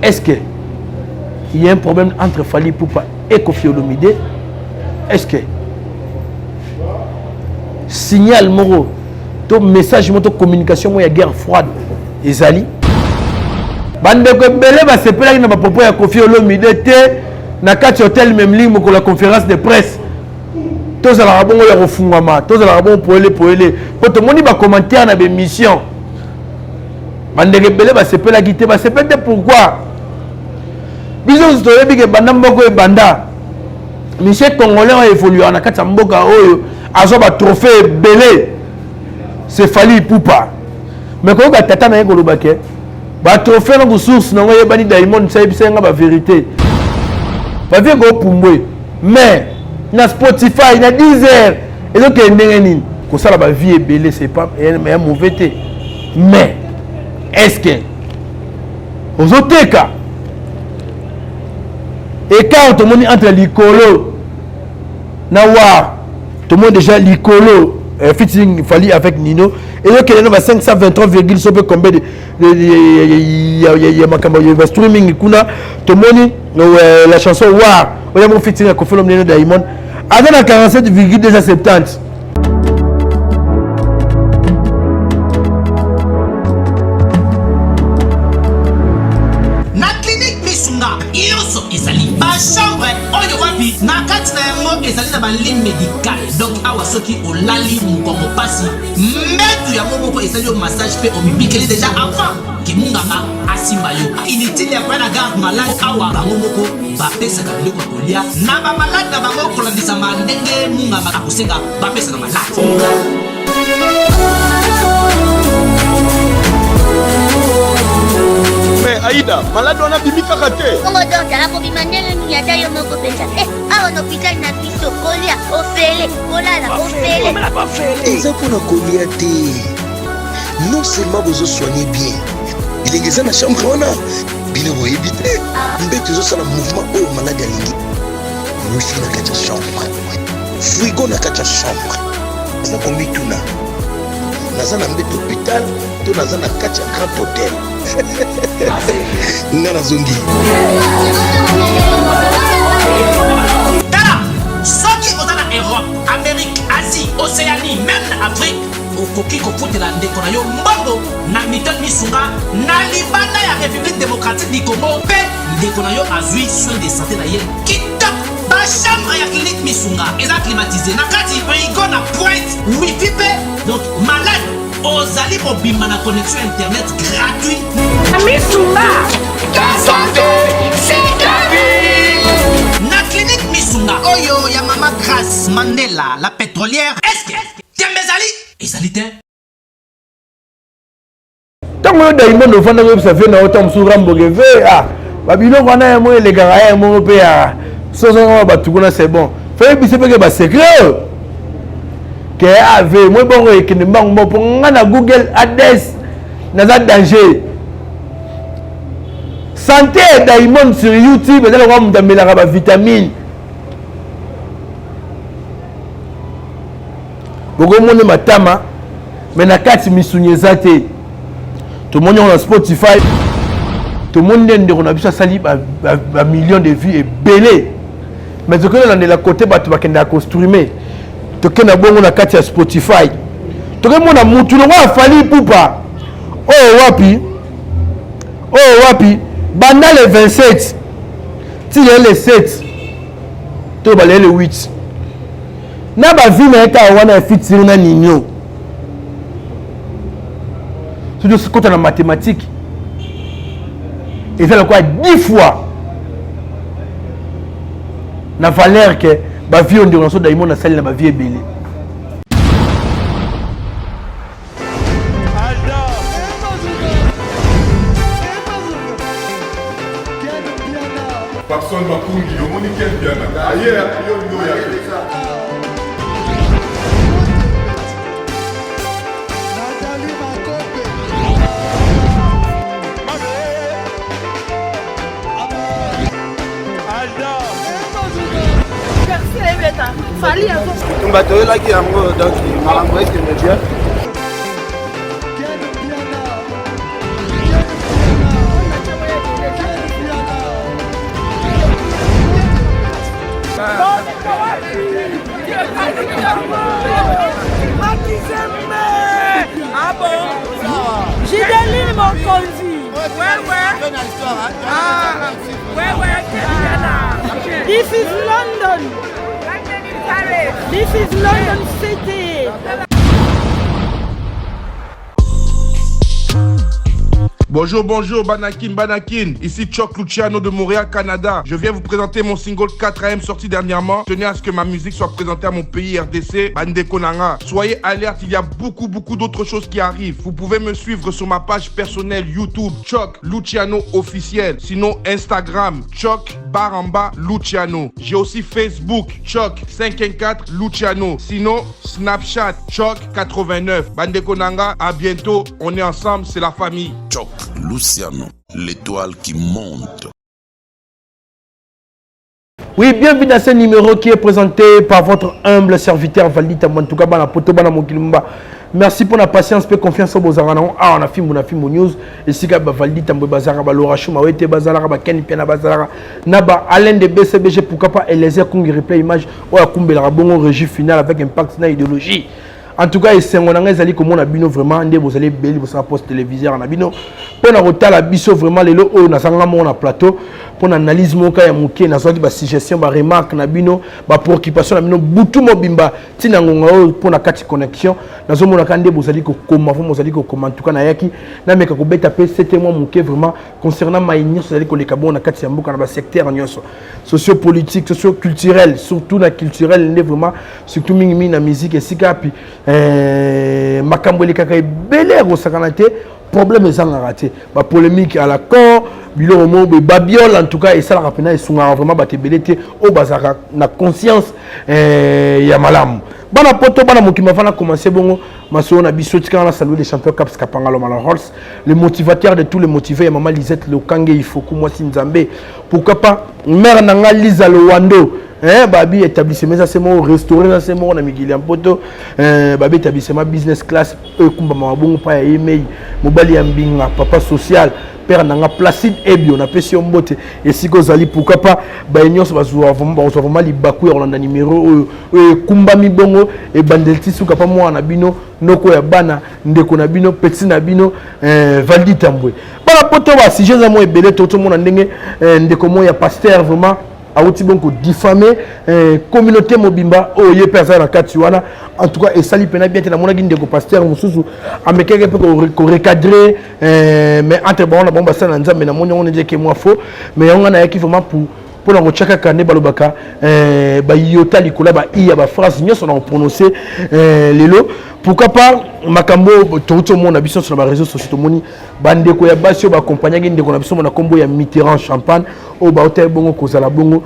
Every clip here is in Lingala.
est-ce qu'il y a un problème entre Fally Ipupa et Koffi Olomide? Est-ce que signal moro, ton message, ton communication, il y a guerre froide, ezali. Bande ko belé ba sepela na propos ya Koffi Olomide te na kati hotel même ligne pour la conférence de presse. Tous la rabon ya refungama, tous la rabon poele. Pour tout le monde ba commentaire na émission. Bande ko belé ba sepela gité ba sepela pourquoi? Biso story bi ke banda mboko e banda. Michel Congolais a évolué na kati mboka oyo azoba trophée belé. C'est Fally Ipupa. Mais quand on tata na ngolo baké ba trophée na source na ngoye bani Diamond sayibisenga ba vérité. Ba vie go pumbwe. Mais na Spotify na Deezer et donc ndenge nini ko sala ba vie belé c'est pas un mauvais té. Mais est-ce que ozoteka et quand tout le monde entre l'icolo na wa tout le monde déjà l'icolo featuring Fally avec Nino et donc il y a 523, combien il y a streaming kuna tout le monde la chanson War il y a mon featuring Koffi Olomide Diamond avec la 47,270. Na kati na yango ezali na baline médical donc awa soki olali mukongo pasi mbetu yango moko ezali yo massage pe omibikeli déjà avant kimunganga asimba yo inutile ya kwena garde malade awa bango moko bapesaka biloko ya kolia na bamalade na bango kolandisa mandenge munganga akosenga bapesaka malade. Aïda, malade on a bimi kakaté. On va donc à la bimandele ni ata yo moko pesa. A on hôpital na biso kolia ofele, kolala ofele. Eza pour na kolia té. Non seulement vous soignez bien. Il est na chambre on a bino bo éviter. Mbeto zo sala mouvement au malade alingi. Nous suis na kacha chambre. Frigo na kacha chambre. Na kombi tuna. Nazana mbeto hôpital, to nazana kacha grand hôtel. Nana zongi. Tala, soki ozana Europe, Amérique, Asie, Océanie, même Afrique, okoki kofutela ndeko na yo mbongo na Milton Misunga na libanda ya République démocratique du Congo pe ndeko na yo azui soin de santé na ye kitoko. Ba chambre ya clinique Misunga eza climatisé na kati frigo na pointe wifi pe donc malade ozali mobimba na connexion internet gratuit. Misunga, ta santé, c'est ta vie. Na clinique Misunga oyo ya Mama Grace Mandela la pétrolière. Est-ce que Tembezali ezali te? Tango Diamond ofanda ko ça fait na autant msura mbogeve ah babilo kwana ya mo le gara ya mo pe ya soso ba tukuna c'est bon. Fait bise pe ke ba secret. Que avait moi bon que ne mbango pour ngana Google Adresse na za danger. Santé Diamond sur YouTube et là on va me la vitamine. Bogo mone matama mais na kati misunyeza te. Tout le monde est sur Spotify. Tout le monde est on a vu ça sali à millions de vues et belé. Mais ce que là on est la côté ba tu vas kenda construire. Tu na bongo na kati ya Spotify. Tu mona mutu no wa Fally Ipupa. Oh wapi. Banda le 27. Ti le 7. To ba le 8. Na ba vi na eta wana featuring na Nino. Surtout ce côté en mathématiques. Et ça quoi 10 fois. Na valeur que ba vie on dit on so Diamond na salle na ba vie est belé. Papson Makungi, yo moni quel bien là. Aïe, yo ya. Fally on va te là qui a donc marambo est bien. This is London. This is London City. Bonjour, bonjour, Banakin. Ici Choc Luciano de Montréal, Canada. Je viens vous présenter mon single 4AM sorti dernièrement. Tenez à ce que ma musique soit présentée à mon pays RDC, Bandeko Nanga. Soyez alerte, il y a beaucoup d'autres choses qui arrivent. Vous pouvez me suivre sur ma page personnelle YouTube, Choc Luciano officiel. Sinon, Instagram, Choc Baramba Luciano. J'ai aussi Facebook, Choc 514 Luciano. Sinon, Snapchat, Choc 89. Bandeko Nanga, à bientôt. On est ensemble, c'est la famille. Choc Luciano, l'étoile qui monte. Oui, bienvenue dans ce numéro qui est présenté par votre humble serviteur Valdita Mantouka Bana Poto Bana Mokilumba. Merci pour la patience et confiance au Bozarano. Ah, on a film news. Et si Valdita Mbazara Balora Chuma Wete Bazara Ken Piana Bazara Naba Alain de BCBG pour pas Eliezer Kungi replay image ou à Kumbela bon régie final avec impact na idéologie. En tout cas, c'est mon anglaise comme on a bino vraiment ndé vous allez belle vous sera poste téléviseur en abino pour na rota la biso vraiment les lo na sanga mon na plateau pour analyse mon cas ya muké na soki ba suggestion ba remarque na bino ba préoccupation na bino butu mobimba tina ngonga pour na kati connexion na zo mona kandé vous allez ko comment vous allez ko comment en tout cas na yaki na meka ko beta pe c'était moi muké vraiment concernant ma ignorance vous allez ko le kabo na kati ya mboka na ba secteur nyonso socio-politique socio-culturel surtout na culturel ndé vraiment surtout mingi na musique et sika puis makambo kaka ebele kosakana te problème ezanga raté ba polémique à l'accord bilo mo be babiole en tout cas et ça la rapena esunga vraiment ba tebele te o bazaka na conscience ya malamu bana poto bana mokima fana commencer bongo maso na biso tika na saluer les champions caps kapangalo malahors le motivateur de tous les motivés ya maman Lisette Lokange il faut que moi Sinzambe pourquoi pas mère nanga Lisa Lowando babi établissement ça c'est mon restaurant ça c'est mon ami Guillaume Poto babi établissement business class kumba mabongo pa ya email mobali ya mbinga papa social père nanga Placide Ebio na pession mbote et si kozali pourquoi pas ba nyonso bazwa vraiment libaku ya Rolanda numéro kumba mibongo et bandelti suka pa moi na bino noko ya bana ndeko na bino petit na bino Valdita Mbwe bana poto ba si je za mo ebele toto mona ndenge ndeko mo ya pasteur vraiment a outi bonko diffamer communauté mobimba o ye personne na katiwana en tout cas et sali pena bien te na mona ginde ko pasteur mususu amekeke pe ko recadrer mais entre bon na bomba sana nzambe na monyo on dit que moi faux mais on a yaki vraiment pour la recherche kane balobaka ba yota likola ba iya ba phrase nyoso na prononcer lelo pourquoi pas makambo tout le monde a biso sur les réseaux sociaux moni bande ko ya basio ba accompagner ngende ko na biso na kombo ya Mitterrand champagne o ba hotel bongo ko zala bongo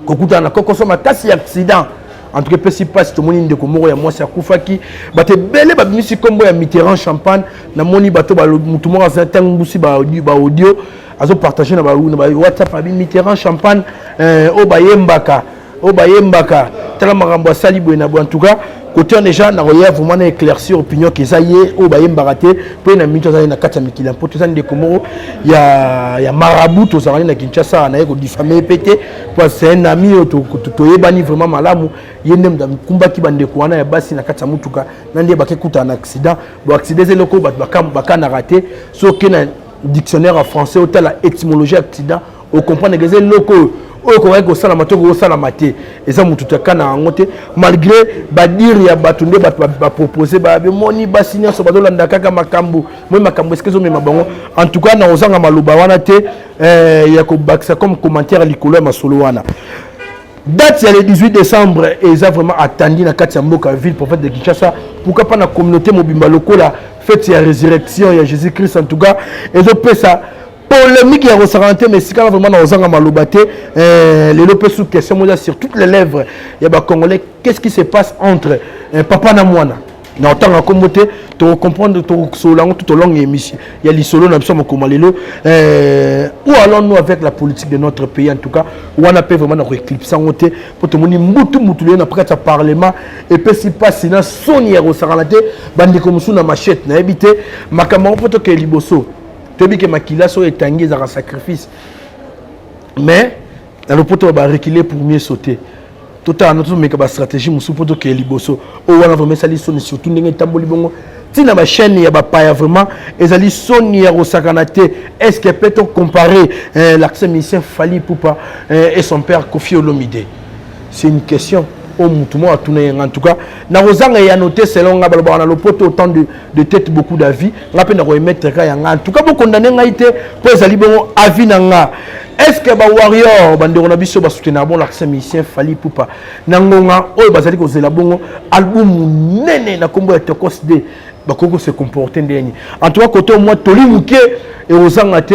kokuta na kokoso makasi accident en tout cas pesi passe tout moni ndeko moko ya mwasi akufaki bate bele ba bimisi kombo ya Mitterrand champagne na moni bato ba mutu moko za tangu busi ba audio azo partager na ba WhatsApp abi Mitterrand champagne o ba yembaka tala makambo sali boina en tout cas côté déjà na roya vraiment éclaircir opinion que ça y est o ba yembaka te pe na minto za na kata mikila poto za ndeko moko ya marabout to za na Kinshasa na yeko diffamer pété parce c'est un ami to yebani vraiment malamu yende mkumba ki bandeko wana ya basi na kata mutuka na ndiye bakekuta na accident bo accident zeloko baka na raté so que na dictionnaire en français au la étymologie accident au comprendre que c'est loko au correct au salama to au salama te et ça mutu takana ngote malgré badir ya batunde ba proposer ba moni basinya so bazolanda kaka makambo moi makambo est-ce que zo mema bango en tout cas na ozanga maloba wana te ya ko baksa comme commentaire likolo ma solo wana date c'est le 18 décembre et ils ont vraiment attendu na kati ya mboka ville prophète de Kinshasa pourquoi pas na communauté mobimba lokola fête ya résurrection ya Jésus-Christ en tout cas et zo pesa polémique ya ressorante mais si quand vraiment na ozanga malobate les lopes sous question moi sur toutes les lèvres ya ba congolais qu'est-ce qui se passe entre papa na mwana na otanga kombote to comprendre to solango tout au long émission il y a l'isolo na biso mokoma lelo où allons-nous avec la politique de notre pays en tout cas où on a peut vraiment éclipser ngote pour tout moni mutu na prêtre à parlement et puis si passe na soni au saralate bandi comme sous na machette na habité makambo poto ke liboso to bi ke makila so etangi za sacrifice mais dans le poto va reculer pour mieux sauter tout à notre mais que stratégie musu poto ke liboso o wana vraiment sali soni surtout ndenge tamboli bongo tina ma chaîne ya bapaya vraiment ezali soni ya rosakanate. Est-ce que peut-on comparer l'artiste musicien Fally Ipupa et son père Koffi Olomide? C'est une question. En tout cas, na rozanga ya noté selon nga baloba na lopoto autant de tête beaucoup d'avis. Nga pe na remettre ka ya nga. En tout cas, bo condamner nga ité po ezali bon avis na nga. Est-ce que ba warrior bandeko na biso ba soutenir bon l'artiste musicien Fally Ipupa nangonga oyo bazali ko zela bongo album nene na kombo ya Tokos D bakoko se comporter ndeni. En tout cas, côté moi tolimuke et rozanga te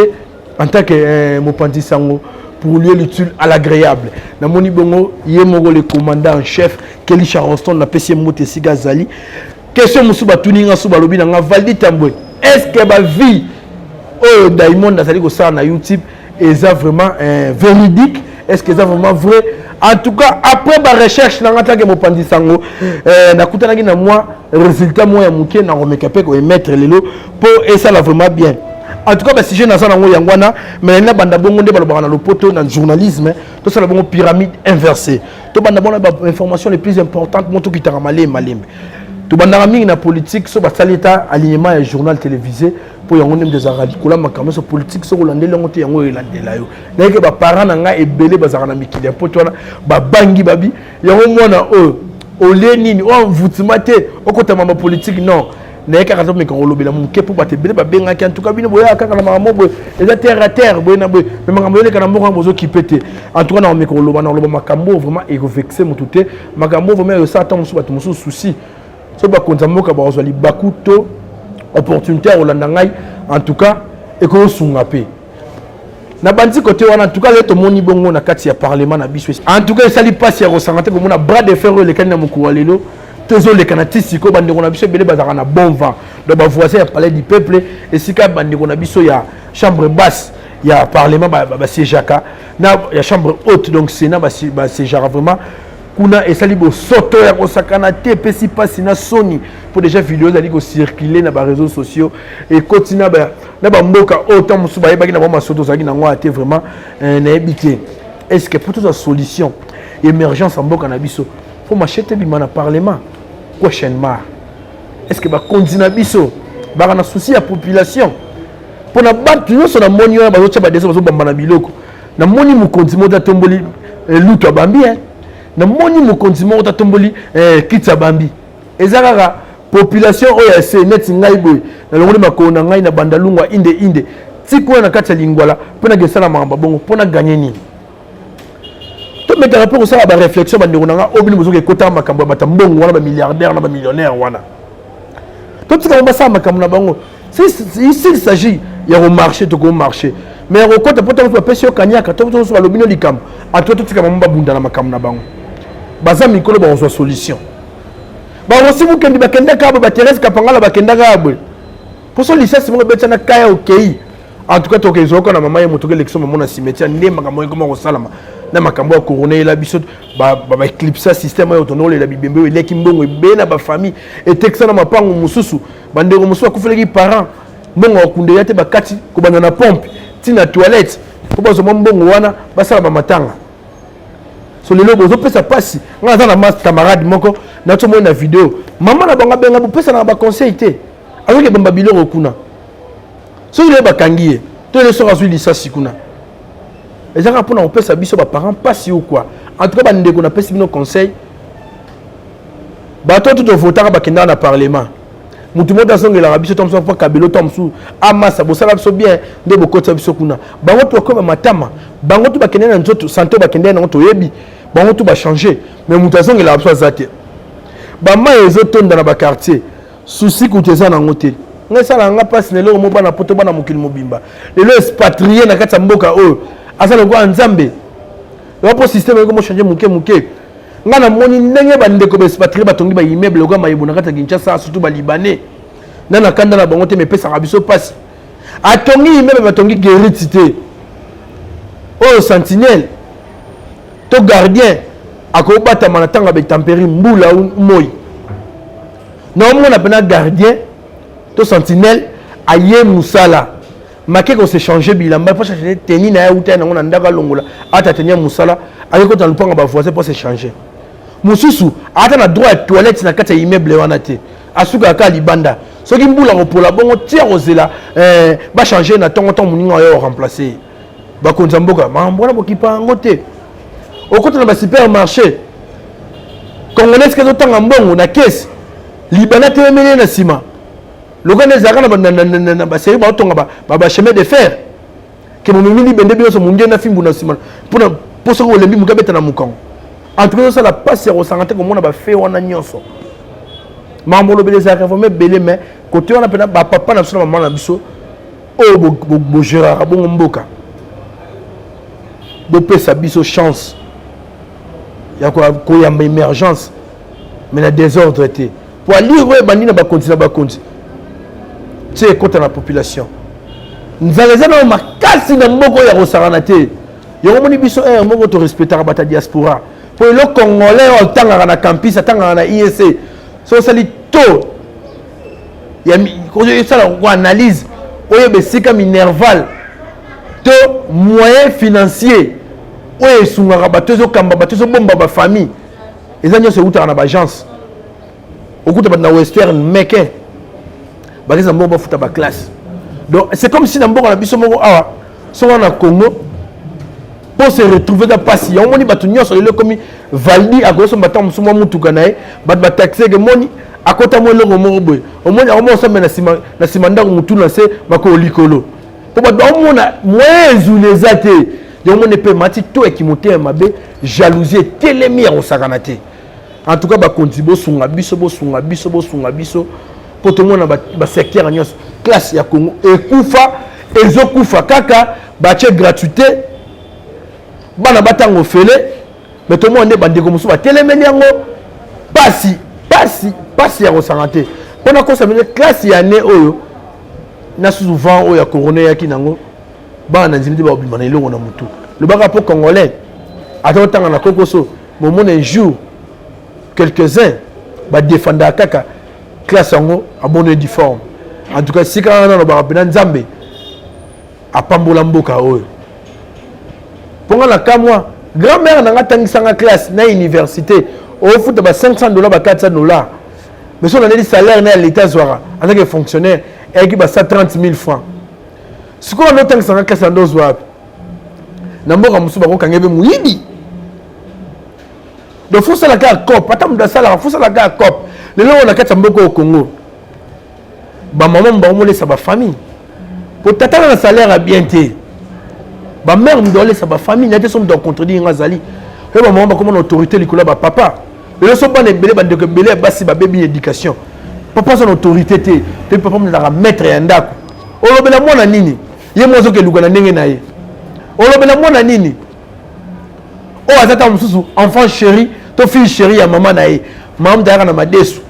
en tant que mopanzi sango pour lier l'utile à l'agréable. Na moni bongo yemoko le commandant en chef Kelly Charleston na PC Mote Sigazali. Question musu batuninga su balobi na nga Valdi Tambwe. Est-ce que ba vie oh Diamond na sali ko ça na YouTube est vraiment véridique? Est-ce que c'est vraiment vrai? En tout cas, après ma recherche na ngata ke mopandi sango na kutana ki na moi résultat moi ya muke na remekapé ko mettre lelo pour et ça là vraiment bien. En tout cas, si je n'ai pas de mais il y a des poteau dans le journalisme, tout ça, la pyramide inversée. Tout ça, les informations les plus importantes, tout qui t'a malé, malé. Tout ça, la politique, sur l'état alignement et journal télévisé, pour y avoir des radicaux, mais sur politique, sur l'année, il y a des gens qui ont parents et belé, qui ont pour toi, bangi babi, il y a au Lénine, au Voutimate, au côté de ma politique, non. Na ka kazo me ko lobela mu ke pour ba te bele ba benga ki en tout cas bino boya ka na mamo boy eza terre à terre boy na boy mais makambo yele kana moko bozo ki pété en tout cas na me ko loba na loba makambo vraiment e ko vexer mututé makambo vraiment yo sa tant ba to musu souci so ba konza moka ba ozali bakuto opportunité olanda ngai en tout cas e ko sunga pe na bandi côté wana en tout cas le to moni bongo na kati ya parlement na biso en tout cas sali passe ya resangate ko mona bras de fer le kana mukwa lelo toujours les canatiques ko bande ko na biso belé bazaka na bon vent donc ba voisin ya palais du peuple et sika bande ko na biso ya chambre basse ya parlement ba siégeaka na ya chambre haute donc sénat ba siégera vraiment kuna et sali bo soto ya ko sakana te pesi pasi na soni pour déjà vidéo dali ko circuler na ba réseaux sociaux et continue na ba mboka autant musu ba yebaki na ba masoto zaki na ngwa te vraiment na ebité est-ce que pour toute la solution émergence en mboka na biso faut m'acheter bi mana parlement prochainement. Est-ce que va continuer biso ba na souci la population pour na battre nous sur la monio ba zocha ba deso ba na biloko na moni mu continue da tomboli luto bambi na moni mu continue da tomboli kitsa bambi ezaka population oya se net ngai boy na longoli makona ngai na bandalungwa inde tiko na kati lingwala pona gesala mamba bongo pona gagner ni mais par rapport à ça, la réflexion, on a oublié de dire que quand on a un milliardaire, un millionnaire, tout ça, s'il s'agit, il y a un marché, tout un marché. Mais quand on a un peu de Kanya, quand on a un peu de Kam, à tout ce qui est un peu de Kam, baza mikolo ba on solution. Ba aussi vous kendi ba kenda ka ba Thérèse Kapanga ba kenda ka ba. Pour ça licence mo betcha na kaya okay. En tout cas to ke zoko na mama ye motoke l'élection maman na cimetière ndemba ka mo ko mo salama. Na makambo ya couronner la biso ba éclipser système ya tono la bibembe eleki mbongo ebena ba famille et texana na mapango mususu bandeko mususu akufeleki parents mbongo akunde yate bakati ko bana na pompe tina toilette ko bazo mbongo wana basala ba matanga so lelo bozo pesa pasi nga na mas camarade moko na to mo na vidéo maman na banga benga bo pesa na ba conseil te avec bamba biloko kuna so ile bakangiye to le sera suivi ça sikuna. Et ça pour on sa biso ba parents pas si ou quoi. En tout cas bande ko na pesi bino conseil. Ba to tout voter ba kenda na parlement. Mutu mo dasonge la biso tomso pa kabelo tomso amasa bo sala biso bien nde bo kota biso kuna. Bango to comme matama. Bango to ba kenda na nzoto santo ba kenda na to yebi. Bango to ba changer. Mais mutu dasonge la biso zate. Ba ma ezotonda na ba quartier. Souci kuteza na ngote. Ngesa na nga passe lelo mo bana poto bana mokili mobimba. Lelo expatrié na kata mboka o. Asa le gwa nzambe le système ko mo changer muke ngana moni ndenge bande ko expatrié batongi ba immeuble ko mayibu na kata Kinshasa surtout ba libanais nana kanda na bango te me pesa biso passe atongi immeuble batongi guérite o sentinelle to gardien akobata manatanga be tempéri mbula moyi na mona pena gardien to sentinelle aye musala maké ko se changer bilamba pour changer tenir na uta na ngona ndaka longola ata tenir musala ayeko ta lupanga ba voisin pour se changer mususu ata na droit à toilette na kata immeuble wana te asuka ka libanda Ce qui me pour la bonne, tiens, va changer, n'a tant de remplacer. Va qu'on s'emboka, mais on qui pas en côté. Au côté de la supermarché, quand on est que nous t'en bon, on a caisse. Libanais te mêlé na ciment. Le gars des arabes na série ba tonga ba chemin de fer. Que mon mini bende bio so mundia na fimbu na ciment. Pour ce que le mbi mukabeta na mukang. En tout cas ça la passe au santé comme on a fait wana nyonso. Mambo les arabes mais belé mais côté on a pena ba papa na so maman na biso. Oh bo Gérard bon mboka. Do pesa biso chance. Il y a quoi une émergence mais la désordre était pour lire ouais bandina ba continue tu sais contre la population nous allons ma casse na mboko ya rosaranate yo moni biso mboko to respecter ba ta diaspora pour le congolais au tanga na campus tanga na IEC so sali to ya ko yo sala ko analyse oyo besika minerval to moyen financier oyo sungaka batozo kamba batozo bomba ba famille ezanyo se uta na ba agence okuta na western meke bakeza mbo bafuta ba classe donc c'est comme si na mboka na biso moko awa so na Congo pour se retrouver dans passi on moni batu nyonso le comme valdi akoso batam musumo mutuka nae bat taxer ke moni akota mo le moko boy o moni o mo so na sima ndako mutu na se bako likolo po ba do mona mwezu les athées de moni pe mati to ekimote mabe jalousie telemi ya osakanate. En tout cas, ba kontibo sunga biso pour tout le monde ba secteur nyos classe ya Congo ekufa ezokufa kaka ba che gratuité bana batango fele mais tout le monde bande comme ça telemeni yango pasi ya kosanate pona ko samene classe ya ne oyo na souvent oyo ya corona ya kinango bana nzimdi ba obimana ilongo na mutu le baka pour congolais attends na kokoso moment un jour quelques-uns va défendre la kaka classe en bon uniforme. En tout cas, si quand on a un Nzambe à Pambola Mboka oyo. Pour la kamwa, grand-mère n'a pas de classe na université, au foot ba $500 ba $400. Mais si on a des salaires na l'état zwara, en tant que fonctionnaire, et qui ba 130 000 francs. Si on a tant que classe en dozwa. Na mboka musuba ko kangebe muyibi. Donc, il faut la gare COP. Il faut la gare COP. Les gens ont beaucoup au Congo. Maman, on laisse sa famille. Pour t'attendre le salaire à bien été. Ma mère me doit laisser sa famille. Il y a des gens qui ont contredit Ngazali. Et maman, comment l'autorité, les couleurs, papa. Les gens sont pas les bébés, les bébés, les bébés, éducation. Papa, son autorité, le papa me l'a mettre et un dako. On l'a moi, nini. Il y a moi qui est le on l'a moi, nini. Oh, attends, enfant chéri. Ton fils chéri à maman nae maman d'ailleurs na madesu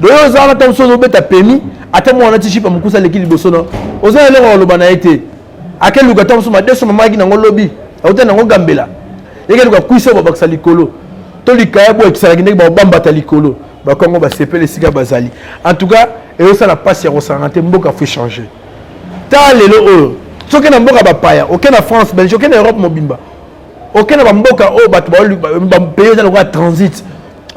do yo za na tam so no beta pemi ata mo na tishi pa mukusa lekili boso no oza le ro lo bana ete akelu ka tam so madesu mama gi na ngolobi auta na ngambela yeke ka kuisa ba baksa likolo to likaya bo ekisala gi ba bamba ta likolo ba kongo ba sepele sika bazali en tout cas et ça la passe ya rosangante mboka faut changer ta lelo soki na mboka ba paya aucun na France Belgique aucun na Europe mobimba aucun na mboka o bato ba pays dans le transit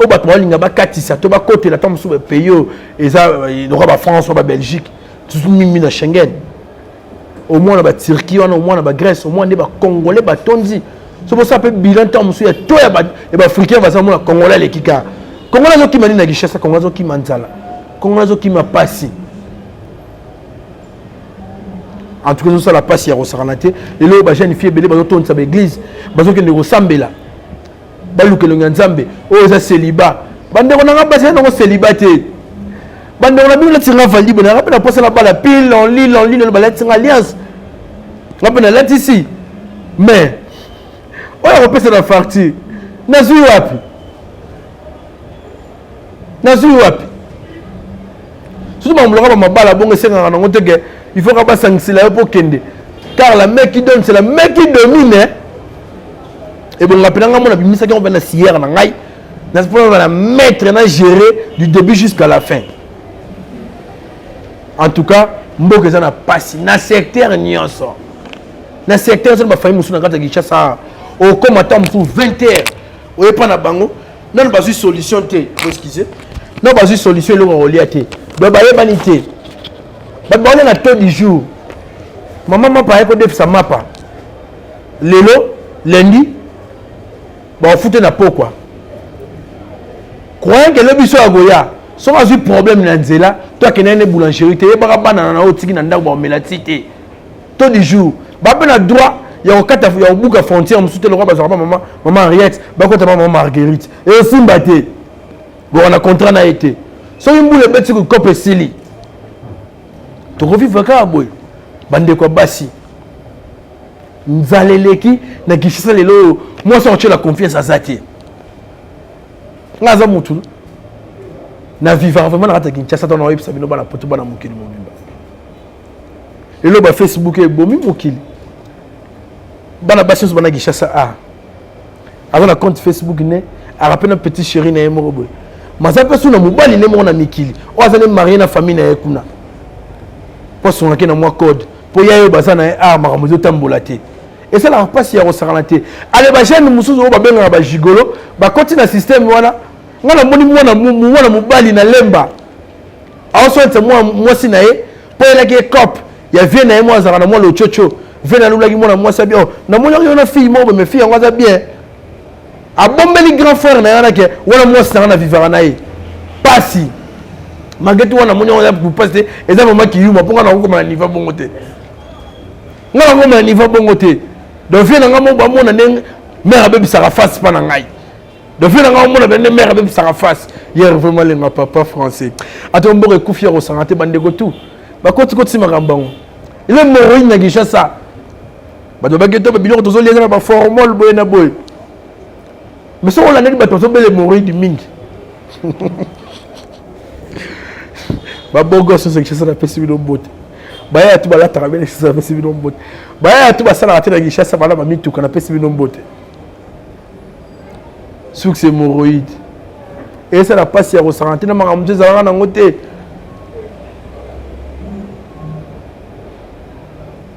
o bato ba linga ba katisa to ba côté la tombe sous pays eza le roi ba France ba Belgique tout mimi na Schengen au moins na ba Turquie au moins na ba Grèce au moins na ba congolais ba tonzi c'est pour ça peut bilan tombe sous ya to ya ba africain va ça mo congolais les kika congolais zo ki mani na gishasa congolais zo ki manzala congolais zo ki ma pasi. En tout cas, ça la passe hier au Saranate. Et là, les jeunes filles, ils sont dans l'église. Ils sont dans l'église. Ils sont dans l'église. Ils sont célibat. Ils sont dans le célibat. Ils sont dans l'église. Ils sont dans l'église. Ils sont dans l'église. Ils sont dans l'alliance. Ils sont dans l'alliance ici. Mais, on a repéré la partie. Nazu wapi. Nazu wapi. Surtout, on a ma balle à bon il faut pas s'engager pour Kende. Car la mec qui donne, c'est la mec qui domine. Et bon, la pénale, on a mis ça qui on va la sierre, on va la mettre, on va gérer du début jusqu'à la fin. En tout cas, Mboka ça n'a pas si. Dans le secteur, il y a ça. Dans le secteur, ça n'a pas fait moussou dans le ça. Au combattant, moussou 20 heures. Au pas na bango. Non, pas une solution, excusez. Non, pas une solution, il y a donc bayebani te bato na taux du jour maman mapa ayeko defisa mapa lelo lundi bafute na pokwa croyant que le biso agoya so azui problème na nzela to akende ne boulangerie te yebaka bana na otiki na ndako ba melatite taux du jour ba na droit ya okata ya obuka frontière musute le roi ba maman Henriette ba kota maman Marguerite et simba te bon on a contrat na été so imbule beti ko kope sili to revivre ka boy bande ko basi nzaleleki na kishisa lelo moi ça on la confiance à Zati ngaza mutu na vivre vraiment na rata kinchasa to na website bino bana poto bana mokili mobimba lelo ba Facebook e bomi mokili bana basi so bana kishasa avant na compte Facebook ne a rappelé un petit chéri na yemo boy mazape suna mobali ne mo na mikili o azane marié na famille na ekuna pour son na moi code pour yayo bazana maramozo tambolate et ça la passe ya rosaranate ale ba jeune musuzu ba benga ba gigolo ba continue système wana ngana moni mwana mobali na lemba awosonte moi sinaye po ela ke cop ya vie na moi azana moi lo chocho vie na lula ki mwana moi sa bien na moni yo na fille mo me fille ngaza bien a bombeli grand frère na yana ke wana moi sina na vivre na ye pasi mageti wana moni wana pour passer et ça maman qui yuma pour na ko ma niveau bongo te ngana ko ma niveau bongo te donc vie na ngamo ba mona ndenge mère abebi sara face pa na ngai donc vie na ngamo mona bende mère abebi sara face hier vraiment le papa français atombo ekufi ya rosanate bandeko tout ba koti makambango ile moroyi na gisha ça ba do bageto ba biloko tozo lieza na ba formol boy na boy mais so on la net ba tozo bele moroyi di mingi ba bogo so se gisha na pesi bino bote baya tu bala tarabele ça pesi bino bote baya tu basala ate na gisha ça bala ba mituka na pesi bino bote succès hémorroïde et ça la passe ya ressentir na makamuje za na ngote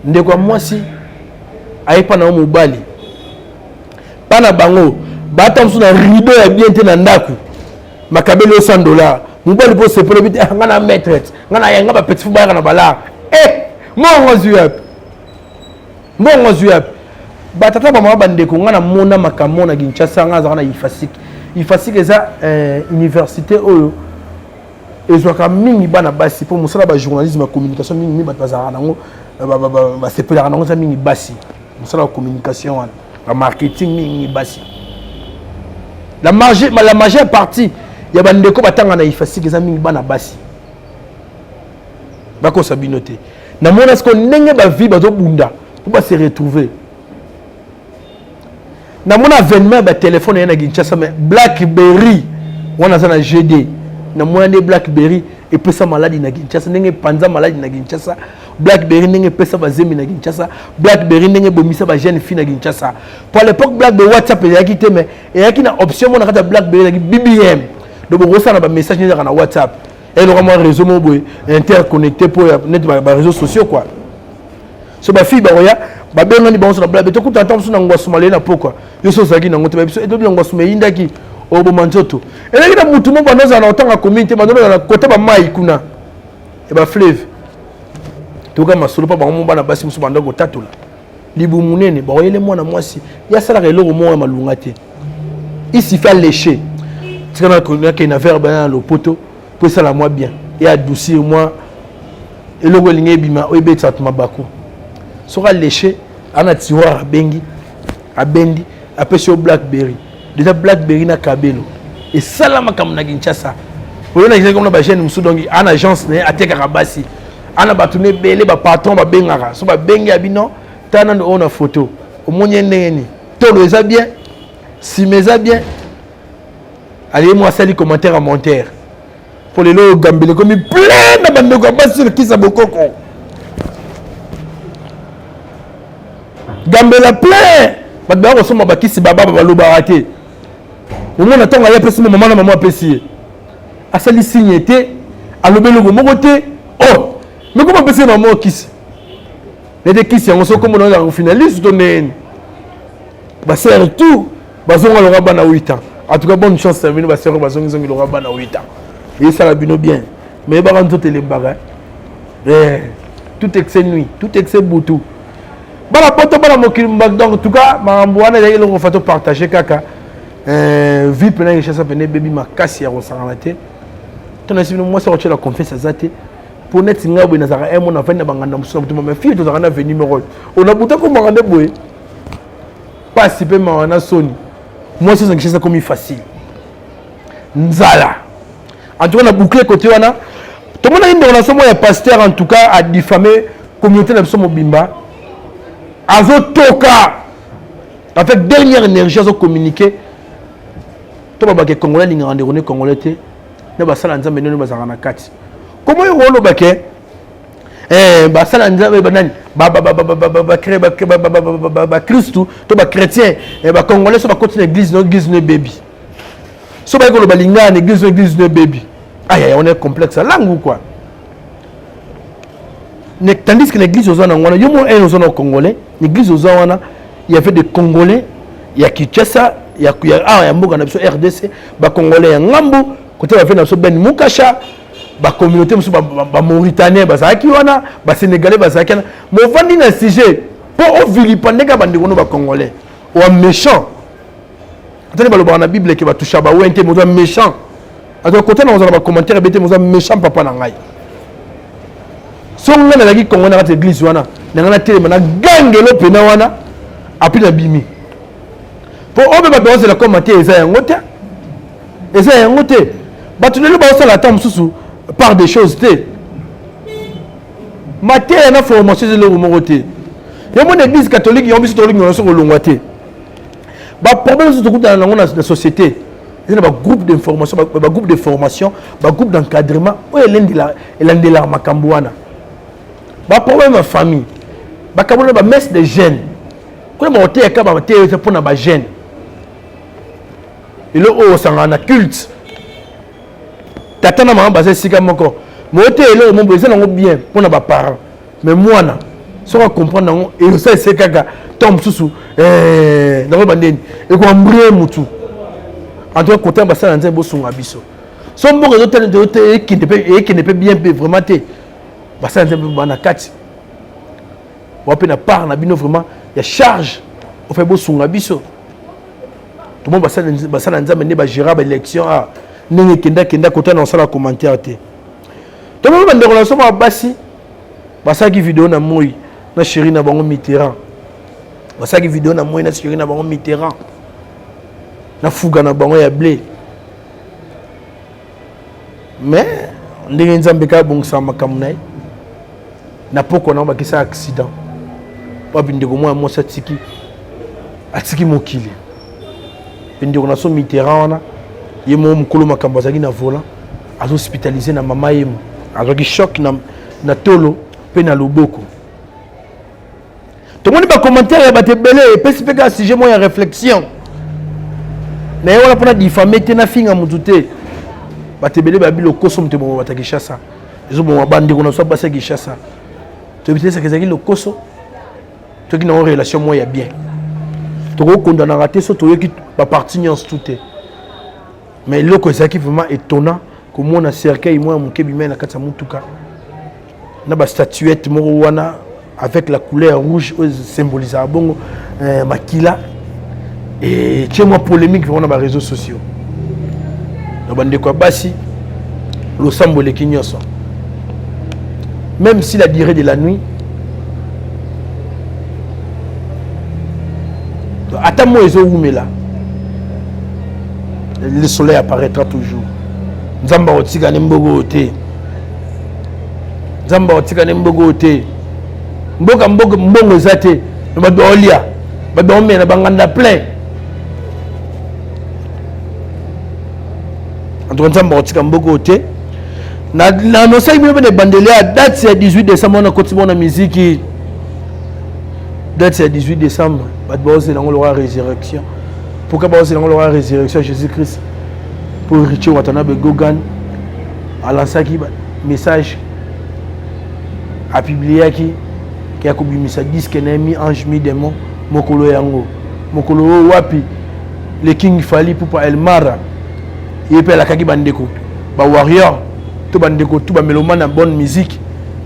ndeko mwasi aipa na mobali pana bango bata msu na rideau ya bien te na ndaku makabelo $100 mobali po sepelo bite ngana maîtresse ngana yanga ba petit fuba na bala mongo zuap batata mama bandeko ngana mona makamona Kinshasa ngaza na ifasik eza université oyo ezwaka mingi bana basi pour musala ba journalisme ya communication mingi batazara nango ba sepela nango za mingi basi musala communication wana ba marketing mingi basi la majeure partie ya bandeko batanga na ifasik eza mingi bana basi bako sabinote na mona sko ndenge ba vie bazo bunda pour ba se retrouver na mona avènement ba téléphone yana Kinshasa mais BlackBerry wana za na GD na mona de BlackBerry et pesa maladie na Kinshasa ndenge panza maladie na Kinshasa BlackBerry ndenge pesa ba zemi na Kinshasa BlackBerry ndenge bomisa ba jeune fille na Kinshasa pour l'époque BlackBerry WhatsApp ya ki te mais ya ki na option mona kata BlackBerry na BBM donc on reçoit na message na WhatsApp et le réseau mo boy interconnecté pour net ba réseaux sociaux quoi so ba fille ba roya ba benga ni banso na blabe to kuta tamsu na ngwa sumale na pokwa yo so zaki na ngote ba biso edo bi ngwa sume indaki obo manzoto eleki na mutu mo banoza na otanga community banoza na côté ba mai kuna e ba fleuve to ka masolo pa ba mo bana basi musu bandako tatula libu munene ba oyele mwana mwasi ya sala ka eloko mo malunga te ici fait lécher tika na ke na verbe na le poto pour ça la moi bien et adoucir moi eloko linge bima oyebetsa tumabako sera léché ana tiroir abendi apesi au BlackBerry déjà BlackBerry na kabelo et salama comme na Kinshasa on a comme na chaîne musu donc en agence ne ateka kabasi ana batune belé ba patron ba bengara so ba bengi abino tana on a photo au monye ndeni tolo eza bien si meza bien allez moi sali commentaire à monter pour les lots gambele comme plein de bande ko basi qui sa bokoko gambela plein ba ba ko soma ba kisi baba baloba raté au moins attend ya pesi maman na maman pesi asali signété alobelo go mokote oh mais comment pesi na mo kisi les kisi on so comme on a finaliste donné ba ser tout ba zonga lo bana 8 ans en tout cas bonne chance à venir ba ser ba zonga lo bana 8 ans et ça la bino bien mais il va rentrer les bagarres. Tout excès nuit, tout excès boutou. Bala poto bala mokili donc en tout cas marambouana il le fato partager kaka vie pena richesse pena baby makasi ya rosangana te tona sino moi ça retient la confiance azate pour net ngabo na zaka mon enfant na banganda muso mutu mais fille to zaka na venir me rôle on a buta ko mangande boye pas si peu mana soni moi c'est quelque chose comme facile nzala en tout cas on a bouclé côté wana tout le monde a une relation moi pasteur en tout cas a diffamé communauté na biso mobimba azotoka avec dernière énergie à communiquer to ba ke congolais linga rendre rone congolais te na ba sala nzambe neno bazaka na kati comment yo lo ba ke ba sala nzambe banani ba créer ba Christou to ba chrétien ba congolais so ba continuer église no baby so ba ko ba linga na église no baby aïe on est complexe langue ou quoi. Tandis que l'église aux Zana, il y a Congolais, l'église aux Zana, il y avait des Congolais, il y a Kinshasa, il y a RDC, les Congolais, il y a Ngambo, côté il y a Ben Moukasha, la communauté Mauritanienne, les Sénégalais, mais on va dire un sujet, pour vilipender les Congolais, ou un méchant. Attendez, dans la Bible, qui va toucher à un méchant. À côté, on a un commentaire, un méchant papa Nangaï. Si on a dit qu'on a l'église, on a gagné le pénal, après la bimi. Pour eux, c'est la commenter, ils ont un côté. Ils ont un côté. Tu ne peux pas la tombe sous par des choses. Maté, il y a une formation de l'homoroté. Il y a une église catholique qui a mis sur le problème dans la société. Il y a un groupe d'information, un groupe de formation, un groupe d'encadrement. Où est l'un de la Macambouana? Ba problème de famille ba kabona ba messe de jeunes ko ma hotel ka ba hotel pour na ba jeunes et le o sangana culte tata na mama ba sika moko mo hotel le mo besoin na bien pour na ba parents mais moi na so on comprendre non et ça c'est kaka tombe sous na ba ndeni et ko mbrie mutu en tout cas côté ba ça na bo sunga biso so mboko de hotel qui ne peut bien vraiment te parce que na kati wapi na part na bino vraiment il y a charge au fait bo sunga biso tout le monde basala nzambe ne ba gérer ba élection a ndenge kenda côté na sala commentaire te tout le monde ba relation ba basi basala ki vidéo na moi na chéri na bango Mitterrand basala ki vidéo na moi na chéri na bango Mitterrand na fuga na bango ya blé mais ndenge nzambe ka bongisa makambo na na poko na bakisa accident pa bindeko moi satiki atiki mokili bindeko na so Mitterrand na yemo mukolo makambo azaki na volant azo hospitalisé na mama yemo azaki choc na tolo pe na loboko to moni ba commentaire ba te belé pe speka sujet moi ya réflexion mais wala pona diffamer te na finga mutute ba te belé ba bilo koso mtemo ba takishasa ezo bon ba ndeko na so ba sakishasa. Tu veux dire que c'est le coso, tu as une relation moi bien. Tu as condamné raté ça, tu as appartenance tout est. Mais le que c'est qui vraiment étonnant, comme on a cercueil moi mon kebimé na katsa mutuka. Na ba statuette morowana avec la couleur rouge symbolise bongo makila et chez moi polémique vraiment dans les réseaux sociaux. Na bande kwa basi le symbole kinyoso. Même si la durée de la nuit, attends-moi là. Le soleil apparaîtra toujours. Nzamba otika nembogo te. Nzamba otika nembogo te. Mboka mbongo zate. Ba olia. Ba mena banganda plein. En tout cas nzamba otika mbogo te. Na no sai mwe bane bandele à date c'est 18 décembre on a continué na musique date c'est 18 décembre ba bose na ngolo résurrection pourquoi bose na ngolo résurrection Jésus-Christ pour riche watana be gogan alansaki message a publié qui a kubimisa disque na mi ange mi démon mokolo yango mokolo wapi le king fali pour El Mara et pe la kaki bandeko ba warrior to bandeko tout ba mélomane na bonne musique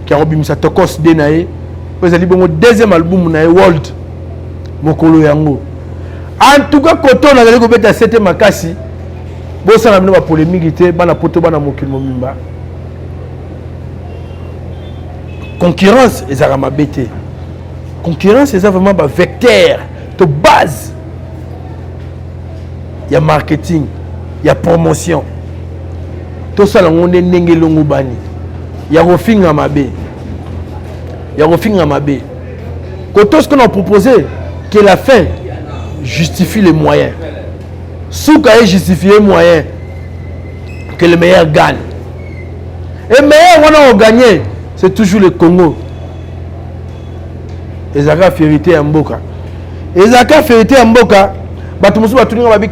qui a obimisa tokos de nae vous allez bon deuxième album nae World mokolo yango en tout cas koto na zali ko beta 7 makasi bo sala mino ba polémique te bana poto bana mokili momimba concurrence ezara mabete concurrence c'est vraiment un vecteur de base. Il y a marketing, il y a promotion. Tout ça, on est n'engé longu bani. Il y a refing à ma baie. Il y a refing à ma baie. Quand tout ce qu'on a proposé, que la fin justifie les moyens. Sous qu'à justifier les moyens, que le meilleur gagne. Et le meilleur, on a gagné, c'est toujours le Congo. Ezaka vérité en Mboka. Ezaka vérité en Mboka.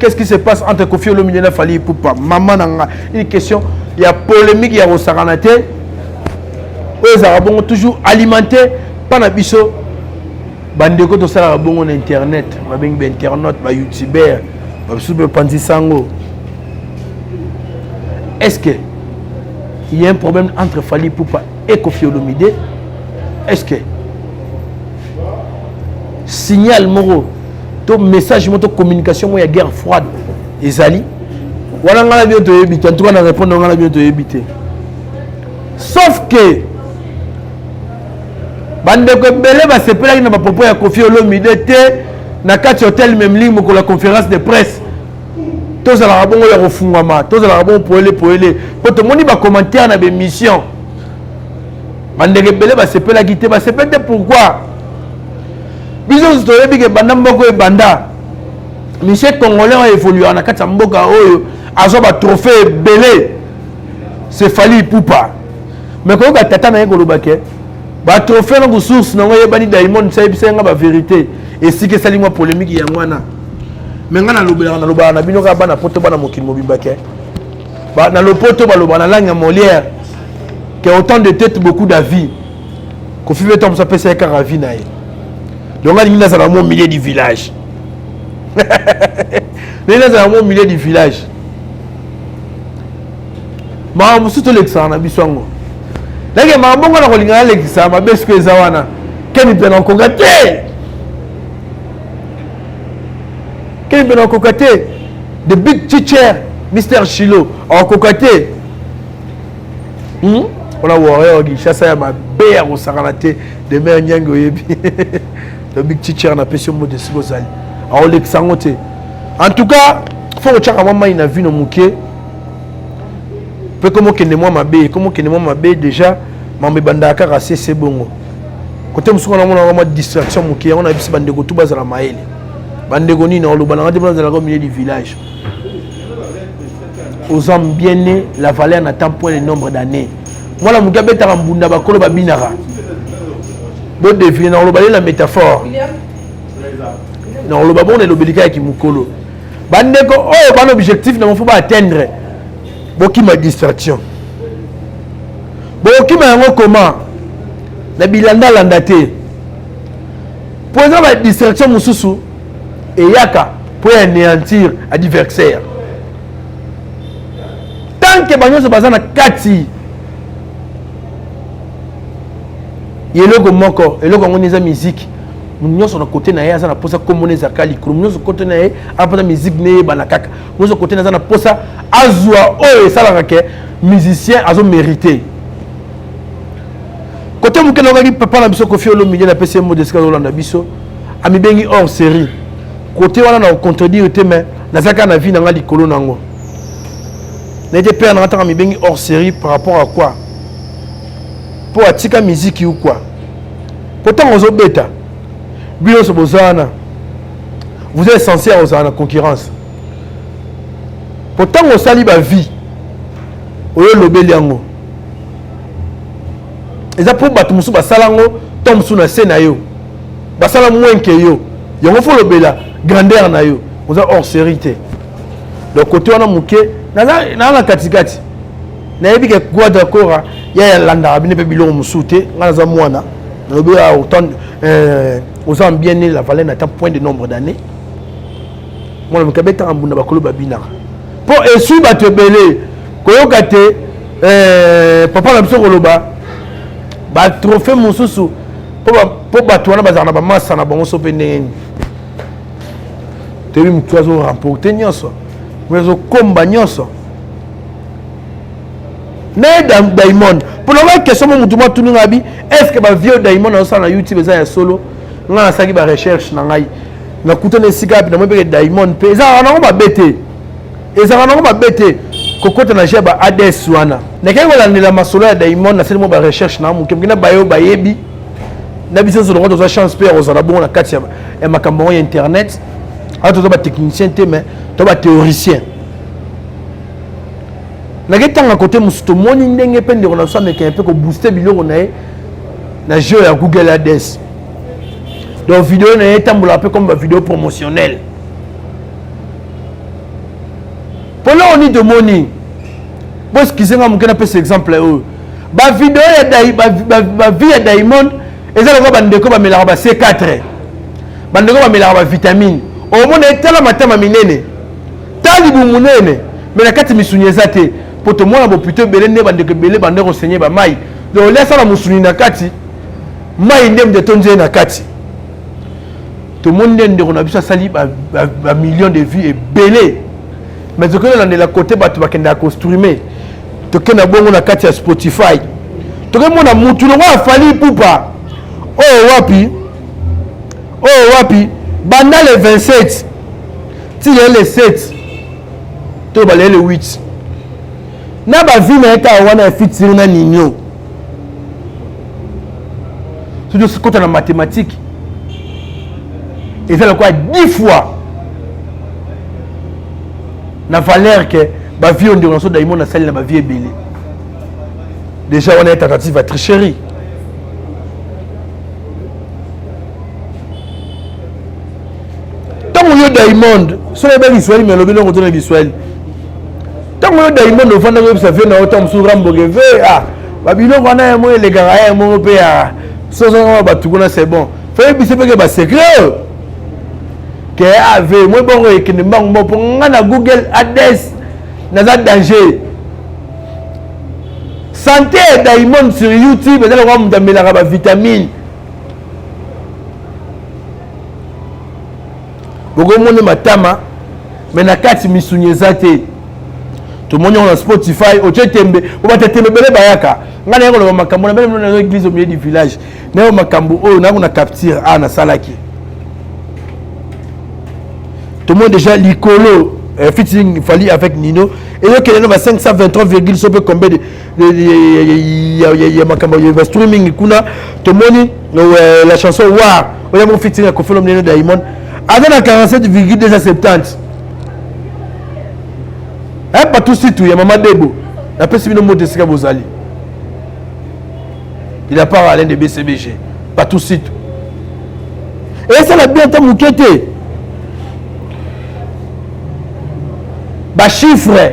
Qu'est-ce qui se passe entre Kofi Olomide et Fally Ipupa? Maman nanga une question. Il y a polémique, il y a Rosaranate. Eux Arabons toujours alimenté par la biso. Bandeko to sala bon on internet, ba beng ba internaute, ba youtubeur, ba sube panzi sango. Est-ce que il y a un problème entre Fally Ipupa et Kofi Olomide? Est-ce que signal moro to message moto communication mo ya guerre froide ezali wala ngala bientôt éviter en tout cas na répondre ngala bientôt éviter sauf que bande ko belé ba sepela na ba propos ya Kofi Olomide te na kati hôtel même ligne ko la conférence de presse to za la bongo ya refungama to za la bongo poele poto moni ba commentaire na be mission bande ko belé ba sepela kité ba sepela pourquoi Bisous toyebi ke banda mboko e banda Michel Congolais a évolué en akata mboka oyo azo ba trophée belé c'est Fally Ipupa mais ko ba tata na yeko lobake ba trophée na source na ngoye bani Diamond sai bisenga ba vérité et si que sali moi polémique ya ngwana mais ngana lobela na bino ka bana poto bana mokili mobibake ba na lopoto ba lobana langue Molière que autant de têtes beaucoup d'avis ko fibe tom ça pesa ka ravi na ye. Donc, il y a au milieu du village. Il y a au milieu du village. Je suis tout l'exemple. Je suis tout l'exemple. Je suis tout l'exemple. Je suis tout l'exemple. The big teacher, Mr. Chilo, en cocaté. On a vu chasse à ma belle au Saranate de mer Nyango. Le big teacher n'a pas mot de Sigozali. En tout cas, il faut que maman ait vu nos mouquets. Peu comme que moi ma baie, comme que moi ma baie déjà, maman bandaka rassé c'est bon. Côté nous on a vraiment distraction mouquet, on a vu bandego tout bas à la maïle. Bandego ni dans le banana de au milieu du village. Aux hommes bien nés, la valeur n'atteint point le nombre d'années. Moi la mouquet bête à mbunda bakolo babinara. Bon deviner dans le la métaphore. Dans le babon et l'obélica qui mukolo. Bandeko oh bon objectif ne faut pas atteindre. Boki ma distraction. Boki ma ngo comment? Na bilanda landate. Pour la distraction mususu et yaka pour anéantir adversaire. Tant que banyo se basa na kati eloko moko eloko ngoni za musique munyo so na côté na ya za na posa comme les akali munyo so côté na ya apata musique ne bana kaka munyo so côté na za na posa azwa o sala ke musicien azo mérité côté mukelo ngaki papa na biso Kofi Olomide na PC mo de skalo na biso ami bengi hors série côté wana na contredire te mais na zaka na vie na ngali kolo nango na été père na ngata ami bengi hors série par rapport à quoi pour atika musique ou quoi pourtant on zobeta bio so bozana vous êtes censé aux en concurrence pourtant on sali ba vie oyo lobeli yango eza pour batu musu basalango tom su na scène yo basala moins que yo yango fo lobela grandeur na yo vous êtes hors série te le côté on a muke na la katikati na yebi ke quoi d'accord ya landa bine pe biloko musute ngana za mwana na lobi autant aux hommes bien nés la valeur n'atteint point de nombre d'années moi le mukabeta ambunda bakolo babina pour essu batebele koyoka te papa na biso koloba ba trophée mosusu po bato wana bazala na bamasa na bango so mpe ndenge nini toyebi motu azoremporte nyonso moto azokomba nyonso naye Diamond mpona oba question mo motu mwa tuni nga bi est ce que bavie Diamond azosala na YouTube eza ya solo nga nasalaki barecherche na ngai nakutana esika api namoi mpeke Diamond mpe ezalaka nango mabe te ezalaka nango mabe te kokota na jia ba ADS wana nakei kolandela masolo ya Diamond nasali mo barecherche na moke mokina bayo bayebi na biso nyonso longo tozwa chance mpe ya kozala bongo na kati ya makambo yango ya internet awa toza batechnicien te mais to bathéoricien nakei ntanga kote mosusu tomoni ndenge mpe ndeko na biso amekee mpe kobooste biloko na ye na jeu ya Google ADS donc vidéo na ye etambola mpe comme bavidéo promotionnelle mpona oni tomoni boskizenga moke napesa exemple oyo bavidéo bavie ya Diamond eza lokola bandeko bamelaka ba C4 bandeko bamelaka bavitamine omona etala matama minene tali bumunene me na kati misuni eza te po tomona bopito ebele nde bandeko ebele bande kosenye bamai donc lesala mosuni na kati mai nde mde tonzie na kati tomoni nde ndeko na biso asali bamillion de vues ebele mais tokoki olandela kote bato bakendaka kostrume tokenda bongo na kati ya Spotify tokoki mona mutu longo afali pupa oyo wapi banda le 27 ti le 7 to bale le 8 na bavi na eta wana ya fitiri na ninyo soki sikota na mathématique eza lokola 10 fois na valeur ke bavi ondeko na so Diamond asali na bavi ebele déjà wana ya tentative ya tricherie ntango yo Diamond so eba Kiswahili me lobi longo tona Kiswahili ntango yo Diamond ofanda koyebisa vie na ota mosusu ramboke ve babiloko wana ya mo elekaka ya moko mpe ya soso batukuna c'est bon fayebisa mpeke basekret ke ave moi bongo ekende mbango mo mpo nga na Google ADS naza danger santé ya Diamond sur YouTube eza lokola moto amelaka bavitamine bokomoni matama me na kati misuni eza te tomoni yango na Spotify otie tembe obata tembe bele bayaka nga naye koloba makambo na bele mno na église au milieu du village naye makambo oyo nango na capture nasalaki tomoni déjà likolo featuring Fally avec Nino ezokende na ba 523, so pe combien ya makambo ya streaming kuna tomoni la chanson War oya mo featuring Koffi Olomide Diamond avec la 47,270 pas tout site il y a Maman Debo la personne qui monte ce que vous allez il a pas à l'un de BCBG pas tout site et ça l'a bien tant mouqueté ba chiffre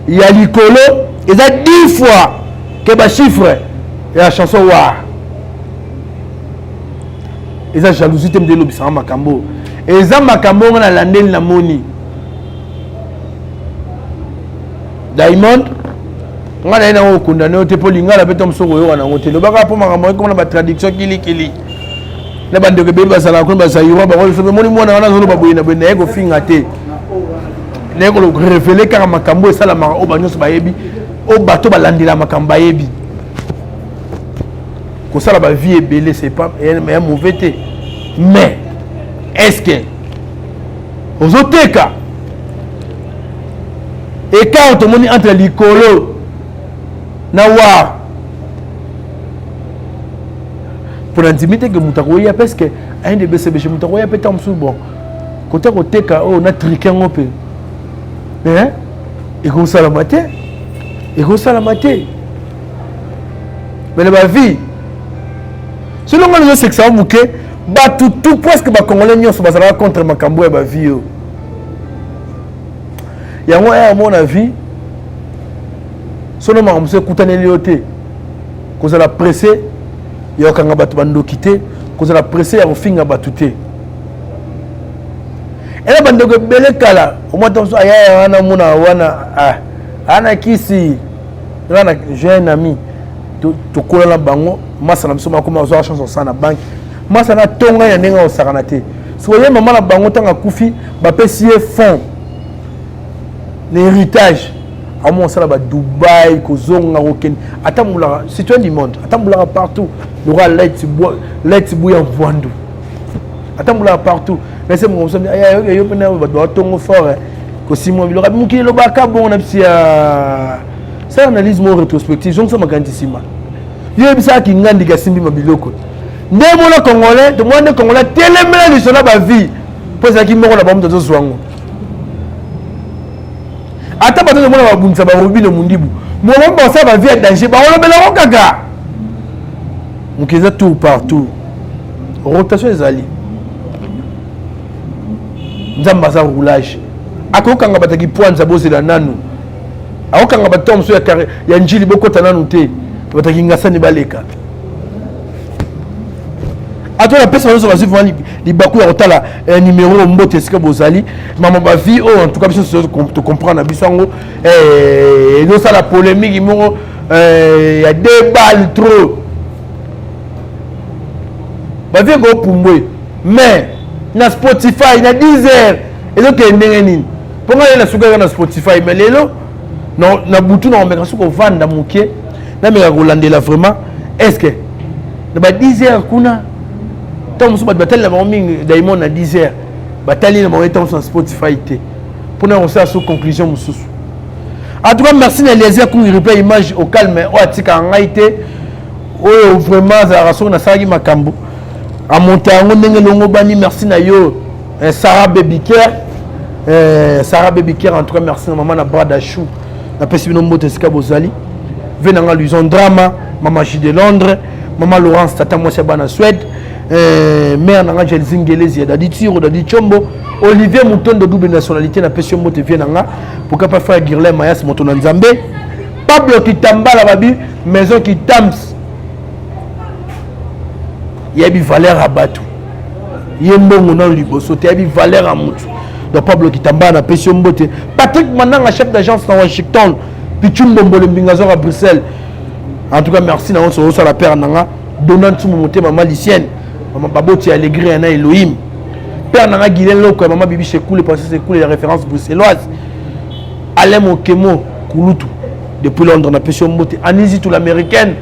il y a l'icolo et ça 10 fois que ba chiffre et la chanson War et ça jalousie tem de l'obisama makambo et ça makambo na landel na moni Diamond nga na ina okundana te polinga la beto msoko yo wana ngote lo baka po makambo ko na ba traduction kili na bande ke be basala ko basayiro ba ko so moni mona wana zolo baboyina bende eko finga te ne ko révéler car makambo esala ma o banyo so bayebi o bato balandila makambo bayebi ko sala ba vie ebele c'est pas mais mauvais te mais est-ce que ozoteka et quand tout le monde entre l'icolo na War pour l'intimité que mutakoya parce que un de BCBG mutakoya peut être sous bon côté koteka o na triquer un peu hein et comme ça la matin mais la vie selon moi les c'est ça mouké ba tout presque ba congolais nyos bazala contre makambo ya ba vie yango à mon avis sono makambo se kutaneli yote kozala pressé ya kanga batu bando kité kozala pressé ya kofinga batu te ela bandeko bele kala omata so aya wana muna wana ana kisi j'ai un ami to kola na bango masa na biso makoma zo chance ça na banque masa na tonga ya nenga osakana te soye maman na bango tanga kufi ba pesier fond l'héritage à mon sala ba Dubaï kozonga roken atamula citoyen du monde atamula partout le roi let's boy en voando atamula partout mais c'est mon somme ay yo pena ba tongo fort ko simo bi lo rabi mukile lo ba ka bon na psia ça analyse mon rétrospective donc ça m'a grandissima yo bisa ki ngandi ka simbi mabiloko ndemo le congolais de monde congolais telemela ni sona ba vie pour ça ki moko la bombe de zwango ata bato de mona ba bunza ba robi le mundibu mo ba ça ba vie danger ba on bela ko kaka mukiza tout partout rotation ezali nzamba za roulage akokanga bataki points abozela nanu akokanga batom so ya njili bokota nanu te bataki ngasani baleka ato la personne so basu vandi li baku ya kotala numéro mbote esika bozali mama ba vie en tout cas biso te comprendre bisango no ça la polémique mo ya deux balles trop ba vie go pumbwe mais na Spotify na Deezer ezo ke ndenge nini ponga na suka na Spotify mais lelo non na butu na omeka suko vanda mukie na meka kolandela vraiment est-ce que na ba Deezer kuna tant musu ba batali na mingi Diamond na Deezer batali na ba temps sur Spotify te pour on ça sous conclusion mususu en tout cas merci na les pour replay image au calme o atika ngaite o vraiment za raso na sagi makambo à montango ndenge longo bani merci na yo Sarah Babycare en tout cas merci na maman na Brada Chou na pesi bino mbote sika bozali venanga Luison Drama maman J de Londres maman Laurence tata moi c'est bana Suède mère nanga Jelzingelezi dadi Tiro dadi Chombo Olivier Mouton de double nationalité na pesi mbote venanga pourquoi pas faire Girlem Mayas Moto na Nzambe Pablo Kitambala babi maison qui tams yebi valeur à batu yembongo na liboso te yebi valeur à mutu donc Pablo Kitambala na pesi mbote Patrick Mananga chef d'agence na Washington Pichumbo Mbole Mbingazo à Bruxelles en tout cas merci na on so la père nanga donnant tout mon thème maman Licienne maman Baboti Allegri na Elohim père nanga Guilin Loko maman Bibi Chekoule parce que c'est cool les références bruxelloises Alain Mokemo Kulutu depuis Londres na pesi mbote Anizi tout l'américaine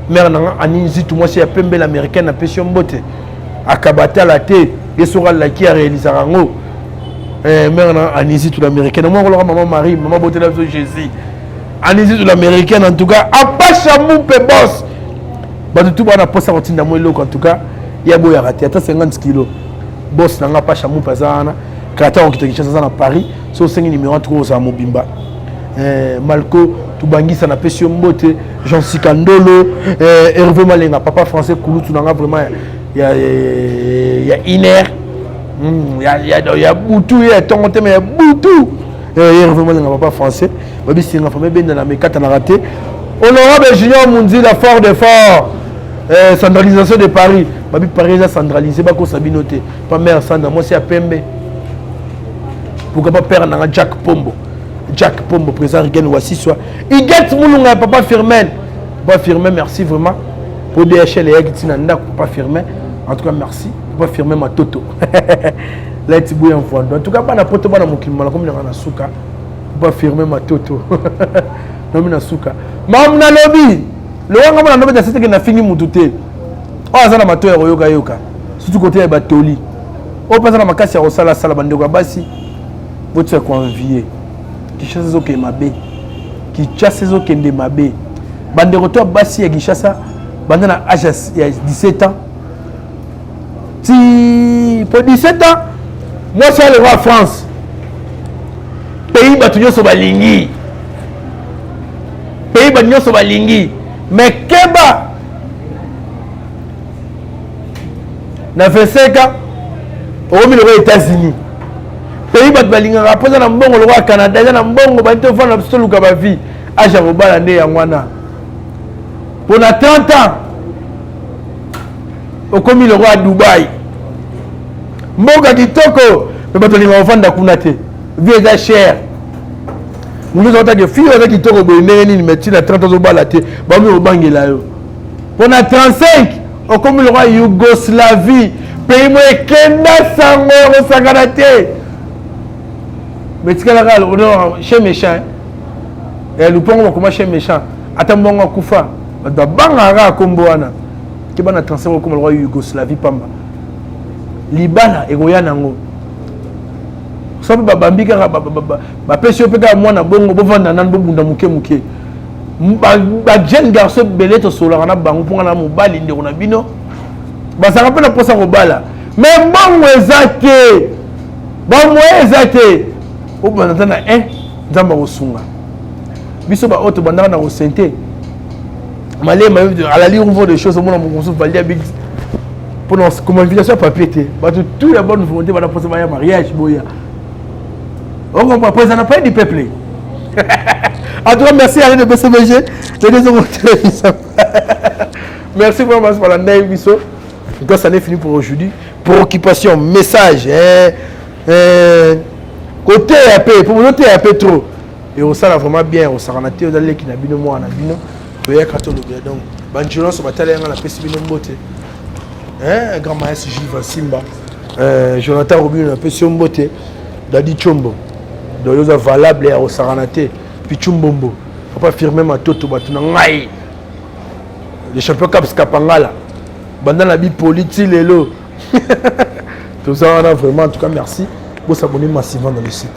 mère nanga Anizi tout moi c'est pembe l'américaine na pesi mbote akabata la te esora la qui a réalisé rango mère nanga Anizi tout l'américaine moi on maman Marie maman boté la Jésus Anizi tout l'américaine en tout cas apacha moupe boss ba tout bana posa rotinda mo eloko en tout cas ya boya raté ata 50 kg boss nanga apacha moupe zana kata on kitaki chasa na Paris so 5 numéro 3 za mobimba Malco tubangisa na pesi mbote Jean Sikandolo Hervé Malenga papa français Kulutu nanga vraiment ya iner ya butu ya tongote mais ya butu Hervé Malenga papa français babi singa famille benda na mekata na raté honorable Junior Munzila fort de fort centralisation de Paris babi Paris a centralisé bako sabinoté pas mère Sandra moi c'est à Pembe pourquoi pas père nanga Jack Pombo président Rigen Wassi soit il get mulunga papa Firmin merci vraiment pour DHL et Egitinanda papa Firmin en tout cas merci papa Firmin ma toto let's boy en fond en tout cas pas na poto bana mokimala comme na suka papa Firmin ma toto non na suka mam na lobi le wanga na lobi da c'était que na fini mututé oh ça na mato ya yoka surtout côté ya batoli oh pas na makasi ya osala sala bandeko basi vous te convier Kishasa zoke mabe Kishasa zoke nde mabe bandeko to basi ya Kishasa banda na âge ya 17 ans si pour 17 ans moi c'est le roi France pays batunyo so balingi mais keba na 25 ans au milieu des États-Unis pays bat balinga rapoza na mbongo le roi Canada na mbongo ba to fana biso luka ba vie aja robala nde ya ngwana pour 30 ans au comme le roi Dubaï mboka kitoko mais bato linga ofanda kuna te vie za cher Nous avons dit que fille qui te rebelle, mais tu as 30 ans de laté, bah mais au bangela yo. On a 35, on comme le roi Yougoslavie, pays moi kenda sango au sagarate. Mais tu as la on est chez méchant. Et le point comment chez méchant. Attends bon kufa. Ba bangara komboana. Qui va na transfert comme le roi Yougoslavie pamba. Libana et Goyanango. Sabu babambi kaka ba pesi opeka mwana bongo bovanda nan bobunda muke muke. Ba jeune garçon belé to sola na bango ponga na mobali ndeko na bino. Ba saka pe na posa kobala. Mais bongo ezate. Bongo ezate. O banda na nzamba kosunga. Biso ba auto banda na osente. Malema à la lire on des choses au monde on se valide big pour nos comme invitation papier té. Ba tout la bonne volonté va poser un mariage boya. On va pas n'a pas du peuple. En tout cas, merci à de BCBG. Merci vraiment pour la Naïve Bisso. Donc ça n'est fini pour aujourd'hui. Préoccupation, message, côté AP, pour vous TAP trop. Et on s'en a vraiment bien, on s'en a été dans les qui n'a bino moi, on a bino. Vous voyez quand on le donc, Banjulon sur ma télé, on a fait bino beauté. Grand maître Jiva Simba, Jonathan Rubin, on a fait beauté. Dadi Chombo. Donc ils sont valables au Saranate puis Chumbombo faut pas firmer ma toto batuna ngai les champions caps kapangala bandana la bi politique lelo tout ça on a vraiment en tout cas merci pour s'abonner massivement dans le site.